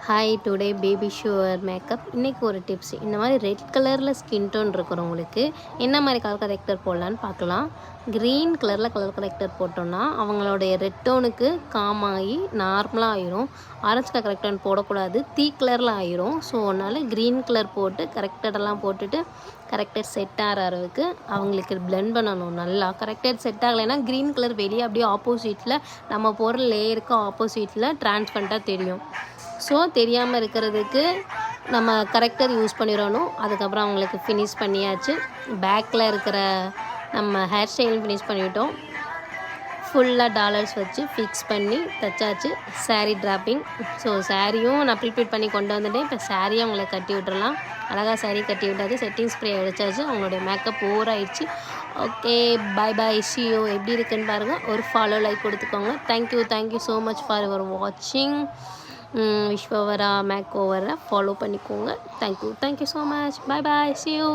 Hi today baby sure makeup. இன்றைக்கி ஒரு tips. இந்த மாதிரி ரெட் கலரில் ஸ்கின் டோன் இருக்கிறவங்களுக்கு என்ன மாதிரி கலர் கரெக்டர் போடலான்னு பார்க்கலாம். க்ரீன் கலரில் கலர் கரெக்டர் போட்டோன்னா அவங்களுடைய ரெட் டோனுக்கு காம் ஆகி நார்மலாக ஆயிரும். ஆரஞ்சு கலர் கரெக்டர் போடக்கூடாது, தீ கலரில் ஆயிரும். ஸோ அதனால் க்ரீன் கலர் போட்டு கரெக்டரெல்லாம் போட்டுட்டு கரெக்டர் செட் ஆகிற அளவுக்கு அவங்களுக்கு பிளெண்ட் பண்ணணும். நல்லா கரெக்டர் செட் ஆகலைன்னா க்ரீன் கலர் வெளியே அப்படியே ஆப்போசிட்டில் நம்ம போடுற லேயருக்கு ஆப்போசிட்டில் ட்ரான்ஸ்பரண்ட்டாக தெரியும். ஸோ தெரியாமல் இருக்கிறதுக்கு நம்ம கரெக்டர் யூஸ் பண்ணிடணும். அதுக்கப்புறம் அவங்களுக்கு ஃபினிஷ் பண்ணியாச்சு. பேக்கில் இருக்கிற நம்ம ஹேர் ஸ்டைலும் ஃபினிஷ் பண்ணிவிட்டோம். ஃபுல்லாக டாலர்ஸ் வச்சு ஃபிக்ஸ் பண்ணி தைச்சாச்சு. சாரீ ட்ராப்பிங். ஸோ சாரியும் நான் ப்ரிப்பேர் பண்ணி கொண்டு வந்துட்டேன். இப்போ சாரியும் அவங்கள கட்டி விட்டுறலாம். அழகாக சாரீ கட்டி விட்டாச்சு. செட்டிங் ஸ்ப்ரே அடித்தாச்சு. அவங்களுடைய மேக்கப் ஓவர் ஆயிடுச்சு. Okay, bye bye, see you. எப்படி இருக்குன்னு பாருங்கள். ஒரு ஃபாலோ லைக் கொடுத்துக்கோங்க. Thank you so much for your வாட்சிங். விஸ்வவரா மேக் ஓவரை ஃபாலோ பண்ணிக்கோங்க. Thank you so much. Bye bye, see you.